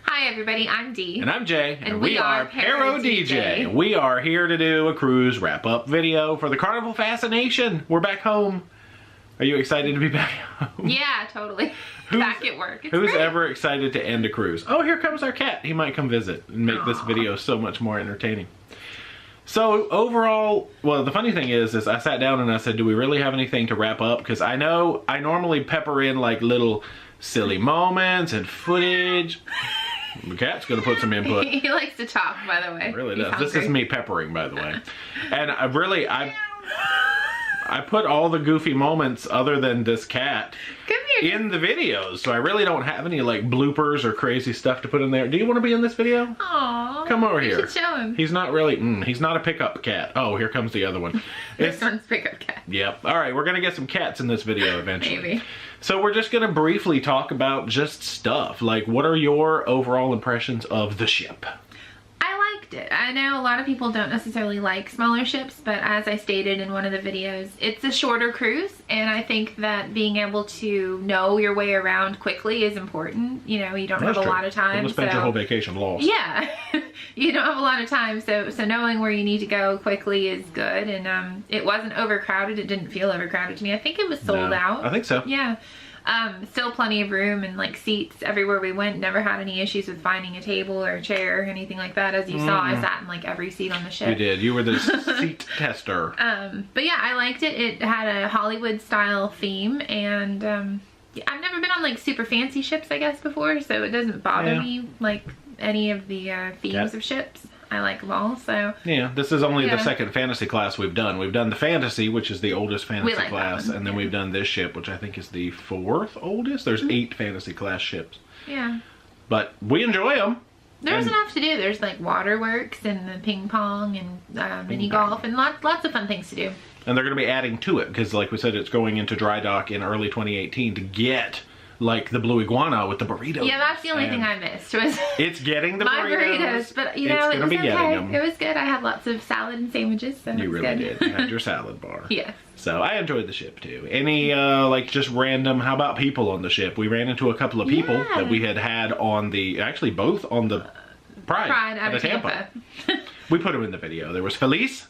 Hi everybody, I'm Dee. And I'm Jay. And we are ParoDeeJay. We are here to do a cruise wrap-up video for the Carnival Fascination. We're back home. Are you excited to be back home? Yeah, totally. Back at work. Who's ever excited to end a cruise? Oh, here comes our cat. He might come visit and make this video so much more entertaining. So overall, well, the funny thing is I sat down and I said, do we really have anything to wrap up? Because I know I normally pepper in like little silly moments and footage. The cat's gonna put some input. He likes to talk, by the way. He really does. This is me peppering, by the way. And I put all the goofy moments other than this cat in the videos, so I really don't have any like bloopers or crazy stuff to put in there. Do you want to be in this video? Aww. Come over here. You should show him. He's not really, he's not a pickup cat. Oh, here comes the other one. This one's pickup cat. Yep. All right, we're gonna get some cats in this video eventually. Maybe. So we're just gonna briefly talk about just stuff. Like, what are your overall impressions of the ship? I liked it. I know a lot of people don't necessarily like smaller ships, but as I stated in one of the videos, it's a shorter cruise, and I think that being able to know your way around quickly is important. You know, you don't have a lot of time. You'll spend your whole vacation lost. Yeah. You don't have a lot of time, so knowing where you need to go quickly is good, and it wasn't overcrowded. It didn't feel overcrowded to me. I think it was sold out. I think so. Yeah. Still plenty of room and like seats everywhere we went. Never had any issues with finding a table or a chair or anything like that. As you saw, I sat in like every seat on the ship. You did. You were the seat tester. But yeah, I liked it. It had a Hollywood style theme, and I've never been on like super fancy ships, I guess, before, so it doesn't bother me like any of the themes of ships. I like them all, so. Yeah, this is only the second fantasy class we've done. We've done the fantasy, which is the oldest fantasy like class, and then we've done this ship, which I think is the fourth oldest. There's 8 fantasy class ships. Yeah. But we enjoy them. There's enough to do. There's like waterworks and the ping pong and mini golf and lots of fun things to do. And they're going to be adding to it because, like we said, it's going into dry dock in early 2018 to get like the blue iguana with the burritos. Yeah, that's the only thing I missed was it's getting the my burritos. But you know, it was okay. It was good. I had lots of salad and sandwiches. So you really did. You had your salad bar. Yes. So I enjoyed the ship too. Any like just random? How about people on the ship? We ran into a couple of people that we had on the both on the Pride out of Tampa. We put them in the video. There was Felice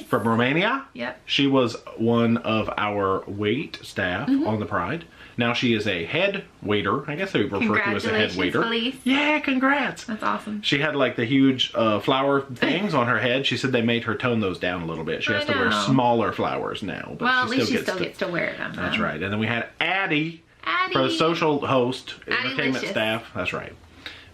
from Romania. Yep. She was one of our wait staff on the Pride. Now she is a head waiter. I guess they refer to as a head waiter. Felice. Yeah, congrats. That's awesome. She had like the huge flower things on her head. She said they made her tone those down a little bit. She has to wear smaller flowers now. But well, at least she still gets to wear them. That's right. And then we had Addie for the social host, entertainment staff. That's right.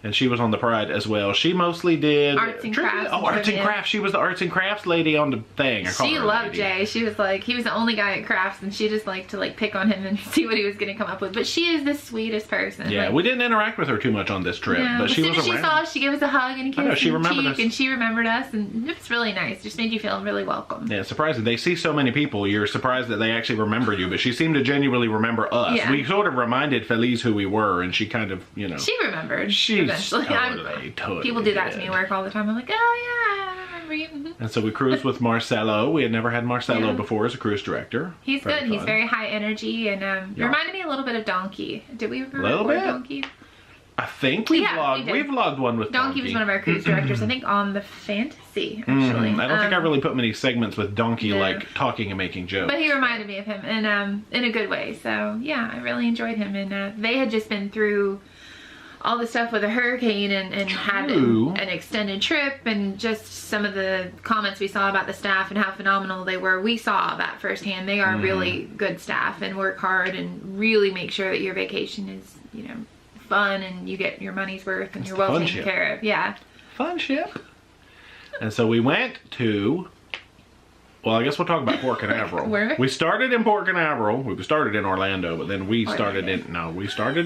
And she was on the Pride as well. She mostly did arts and crafts. Oh, arts and crafts. She was the arts and crafts lady on the thing. She loved Jay. She was like, he was the only guy at crafts, and she just liked to like pick on him and see what he was going to come up with. But she is the sweetest person. Yeah, like, we didn't interact with her too much on this trip, but she was around. As soon as she saw us, she gave us a hug and a kiss. She remembered us. And she remembered us, and it was really nice. Just made you feel really welcome. Yeah, surprising. They see so many people. You're surprised that they actually remember you, but she seemed to genuinely remember us. Yeah. We sort of reminded Felice who we were, and she kind of, you know. She remembered. Eventually. Totally people do that to me at work all the time. I'm like, oh yeah, I remember you. And so we cruised with Marcelo. We had never had Marcelo before as a cruise director. He's good. He's very high energy, and reminded me a little bit of Donkey. Did we remember Donkey? I think we vlogged one with Donkey. Donkey was one of our cruise directors, I think, on the Fantasy, actually. I don't think I really put many segments with Donkey, like talking and making jokes. But he reminded me of him, and in a good way. So yeah, I really enjoyed him, and they had just been through all the stuff with a hurricane and had an extended trip, and just some of the comments we saw about the staff and how phenomenal they were. We saw that firsthand. They are really good staff and work hard and really make sure that your vacation is, you know, fun and you get your money's worth and you're well taken care of. Yeah. Fun ship. And so we went to, well, I guess we'll talk about Port Canaveral. Where? We started in Port Canaveral. We started in Orlando, but then we started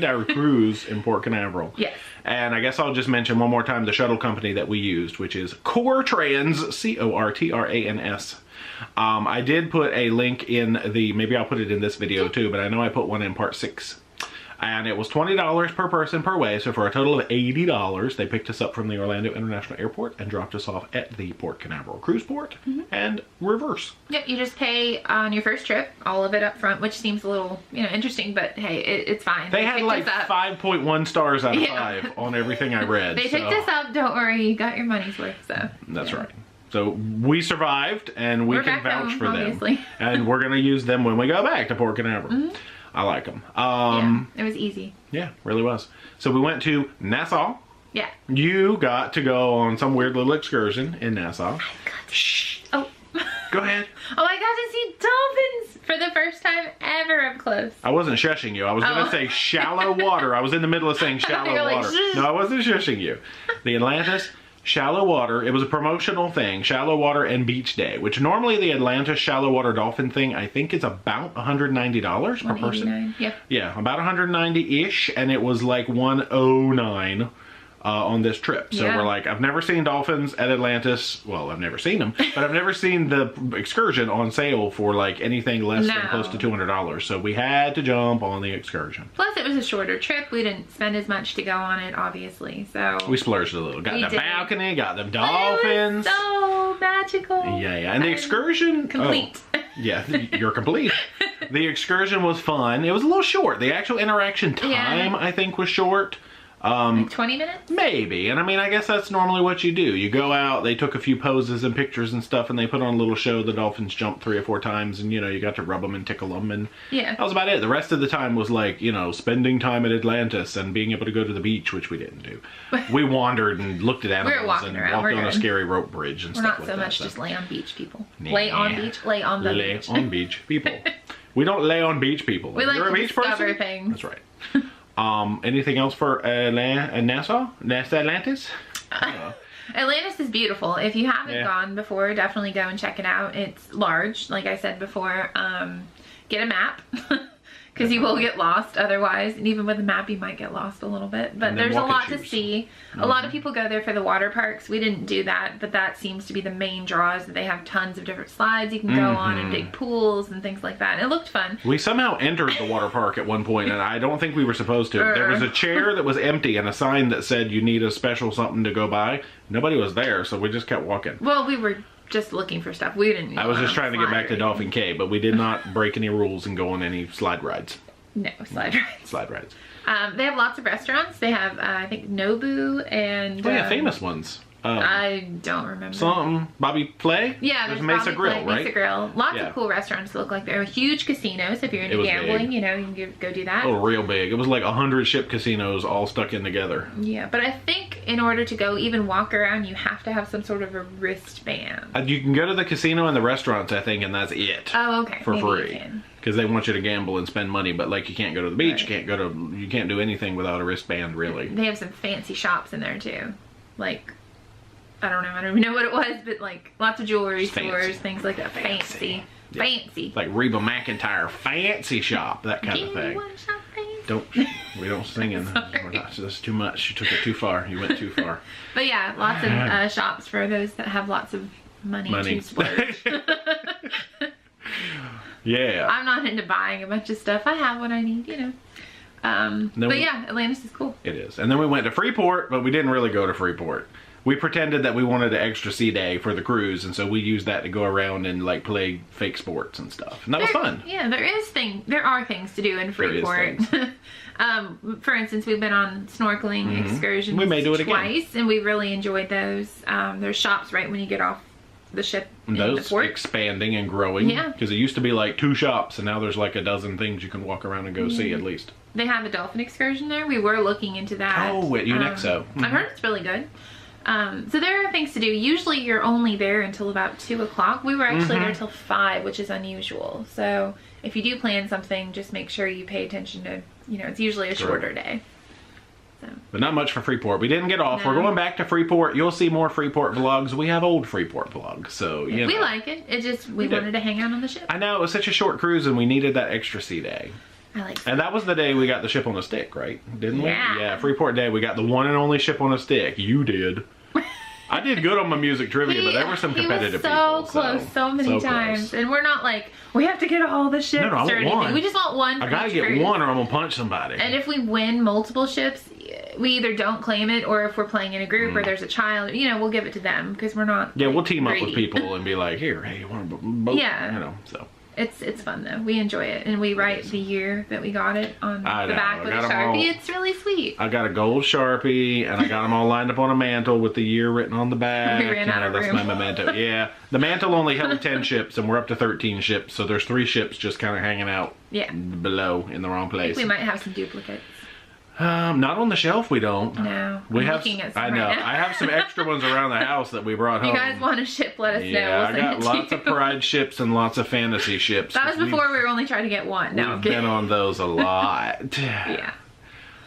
our cruise in Port Canaveral. Yes. And I guess I'll just mention one more time the shuttle company that we used, which is Cortrans, C-O-R-T-R-A-N-S. I did put a link in maybe I'll put it in this video too, but I know I put one in part 6. And it was $20 per person per way, so for a total of $80, they picked us up from the Orlando International Airport and dropped us off at the Port Canaveral cruise port and reverse. Yep, you just pay on your first trip, all of it up front, which seems a little, interesting, but hey, it's fine. They had like 5.1 stars out of 5 on everything I read. They picked us up, don't worry, you got your money's worth, so. That's right. So we survived, and we're can vouch home, for obviously. them. And we're going to use them when we go back to Port Canaveral. I like them. Yeah, it was easy. Yeah, really was. So we went to Nassau. Yeah. You got to go on some weird little excursion in Nassau. Shh. Oh. Go ahead. Oh, I got to see dolphins for the first time ever up close. I wasn't shushing you. I was going to say shallow water. I was in the middle of saying shallow water. Like, no, I wasn't shushing you. The Atlantis... Shallow water, it was a promotional thing, shallow water and beach day, which normally the Atlantis shallow water dolphin thing, I think is about $190 per person. Yep. Yeah, about 190-ish, and it was like 109 on this trip. So we're like, I've never seen dolphins at Atlantis. Well, I've never seen them, but I've never seen the excursion on sale for like anything less than close to $200. So we had to jump on the excursion. Plus, it was a shorter trip. We didn't spend as much to go on it, obviously. So we splurged a little. Got the balcony, got them dolphins. It was so magical. Yeah. And the excursion... Complete. Yeah, you're complete. The excursion was fun. It was a little short. The actual interaction time, I think, was short. Like 20 minutes? Maybe. And I mean, I guess that's normally what you do. You go out, they took a few poses and pictures and stuff, and they put on a little show. The dolphins jumped 3 or 4 times, and, you got to rub them and tickle them. And that was about it. The rest of the time was like, spending time at Atlantis and being able to go to the beach, which we didn't do. We wandered and looked at animals and walked on a scary rope bridge and stuff like that. We're not so much just lay on beach people. Lay on beach, lay on the beach. Lay on beach people. We don't lay on beach people. We like You're to a beach discover person? things. That's right. Anything else for Nassau? Nassau Atlantis? Atlantis is beautiful. If you haven't gone before, definitely go and check it out. It's large, like I said before. Get a map, because you will get lost otherwise. And even with a map, you might get lost a little bit. But there's a lot to see. A lot of people go there for the water parks. We didn't do that, but that seems to be the main draw, is that they have tons of different slides you can go on and big pools and things like that. And it looked fun. We somehow entered the water park at one point, and I don't think we were supposed to. There was a chair that was empty and a sign that said you need a special something to go by. Nobody was there, so we just kept walking. Well, we were just looking for stuff. We didn't. I was just trying to get back to Dolphin Cay, but we did not break any rules and go on any slide rides. No, slide rides. Slide rides. They have lots of restaurants. They have, I think, Nobu and... Oh, yeah, famous ones. I don't remember. Something. Bobby Flay? Yeah, there's Mesa Bobby Grill, Flay, right? Mesa Grill. Lots of cool restaurants that look like they're huge casinos. If you're into gambling, you can go do that. Oh, real big. It was like 100 ship casinos all stuck in together. Yeah, but I think in order to go even walk around, you have to have some sort of a wristband. You can go to the casino and the restaurants, I think, and that's it. Oh, okay. For Maybe free. Because they want you to gamble and spend money, but like you can't go to the beach, you can't do anything without a wristband, really. They have some fancy shops in there too. Like, I don't even know what it was, but like lots of jewelry stores, things like that. Fancy. Like Reba McEntire, fancy shop, that kind of thing. We don't sing in. That's too much. You took it too far. You went too far. But yeah, lots of shops for those that have lots of money. To splurge. Yeah. I'm not into buying a bunch of stuff. I have what I need, But yeah, Atlantis is cool. It is. And then we went to Freeport, but we didn't really go to Freeport. We pretended that we wanted an extra sea day for the cruise, and so we used that to go around and like play fake sports and stuff. And that was fun. Yeah, there are things to do in Freeport. For instance, we've been on snorkeling excursions twice, and we really enjoyed those. There's shops right when you get off the ship in the port. Expanding and growing. Yeah. Because it used to be like 2 shops, and now there's like a dozen things you can walk around and go see at least. They have a dolphin excursion there. We were looking into that. Oh, at UNEXO. I heard it's really good. So there are things to do. Usually you're only there until about 2 o'clock. We were actually there till 5, which is unusual. So if you do plan something, just make sure you pay attention to, it's usually a shorter day. So. But not much for Freeport. We didn't get off. No. We're going back to Freeport. You'll see more Freeport vlogs. We have old Freeport vlogs. So, we like it. It just, we wanted to hang out on the ship. I know. It was such a short cruise and we needed that extra sea day. I like that. And that was the day we got the ship on a stick, right? Didn't we? Yeah. Yeah, Freeport Day. We got the one and only ship on a stick. You did. I did good on my music trivia, but there were some competitive he was people. So close, so many times. Close. And we're not like, we have to get all the ships No, I or want anything. one. We just want one for I gotta each get cruise. one or I'm gonna punch somebody. And if we win multiple ships, we either don't claim it, or if we're playing in a group or there's a child, you know, we'll give it to them because we're not. Yeah, we'll team up with greedy. people and be like, here, hey, you want a boat? Yeah. You know, so. It's fun though. We enjoy it, and we write the year that we got it on the back with a Sharpie. It's really sweet. I got a gold Sharpie, and I got them all lined up on a mantle with the year written on the back. We ran out of that's room. my memento. Yeah, the mantle only held 10 ships, and we're up to 13 ships, so there's 3 ships just kind of hanging out below in the wrong place. We might have some duplicates. Not on the shelf, we don't. No, we have. looking at some I know. right now. I have some extra ones around the house that we brought home. You guys want a ship? Let us know. Yeah, We'll I got lots of pride ships and lots of fantasy ships. That was before we were only trying to get one. No, We've been on those a lot. Yeah.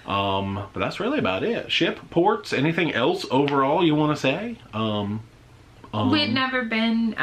But that's really about it. Ship, ports, anything else overall you want to say? We had never been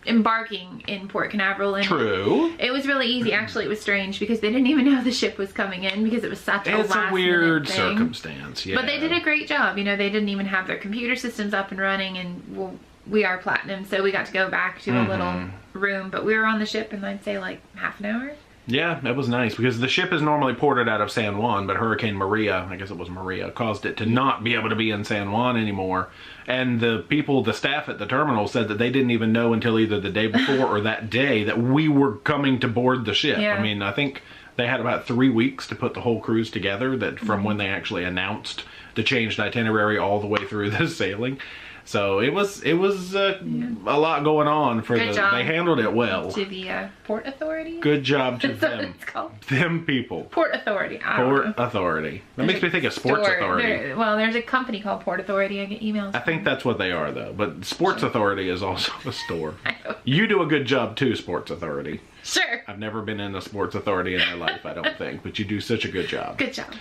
embarking in Port Canaveral. And True. It was really easy. Actually, it was strange because they didn't even know the ship was coming in because it was such a It's a weird circumstance, yeah. But they did a great job. You know, they didn't even have their computer systems up and running, and we are platinum, so we got to go back to a little room. But we were on the ship in, I'd say, like half an hour. Yeah, that was nice because the ship is normally ported out of San Juan, but Hurricane Maria, I guess it was Maria, caused it to not be able to be in San Juan anymore. And the people, the staff at the terminal said that they didn't even know until either the day before or that day that we were coming to board the ship. Yeah. I mean, I think they had about 3 weeks to put the whole cruise together, that from when they actually announced the changed itinerary all the way through the sailing. So it was a lot going on for Good job they handled it well. To the Port Authority? Good job to That's what them. it's called. Them people. Port Authority. I don't know. Port Authority. That makes me think of Sports Authority. Well, there's a company called Port Authority. I get emails. I think that's what they are, though. But Sports Authority is also a store. I know. You do a good job, too, Sports Authority. Sure. I've never been in a Sports Authority in my life, I don't think. But you do such a good job. Good job.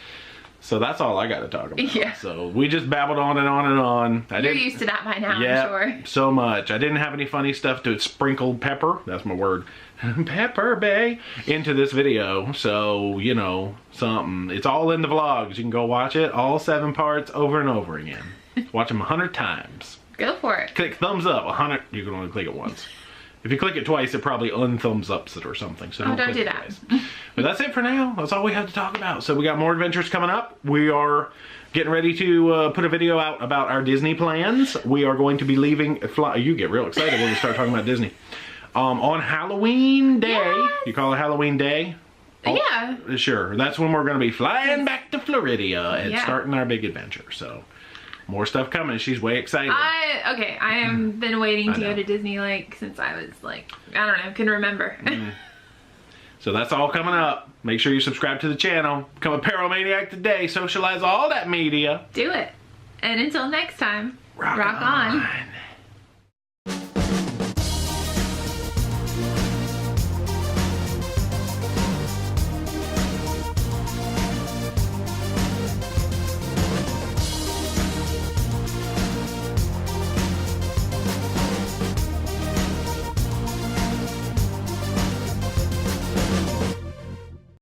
So that's all I got to talk about. Yeah. So we just babbled on and on and on. You're used to that by now, yeah, I'm sure. So much. I didn't have any funny stuff to sprinkle pepper. That's my word. Pepper Bay into this video. So, you know, something. It's all in the vlogs. You can go watch it. All 7 parts over and over again. Watch them 100 times. Go for it. Click thumbs up. 100. You can only click it once. If you click it twice, it probably unthumbs ups it or something. So don't click do it that. twice. But that's it for now. That's all we have to talk about. So we got more adventures coming up. We are getting ready to put a video out about our Disney plans. We are going to be leaving. You get real excited when we start talking about Disney. On Halloween Day. Yes. You call it Halloween Day? Yeah. Sure. That's when we're going to be flying back to Florida and Yeah. starting our big adventure. So more stuff coming. She's way excited. I have been waiting to know. go to Disney like since I was like, I don't know, can remember. So that's all coming up. Make sure you subscribe to the channel. Become a Pyromaniac today. Socialize all that media. Do it. And until next time, Rock rock on.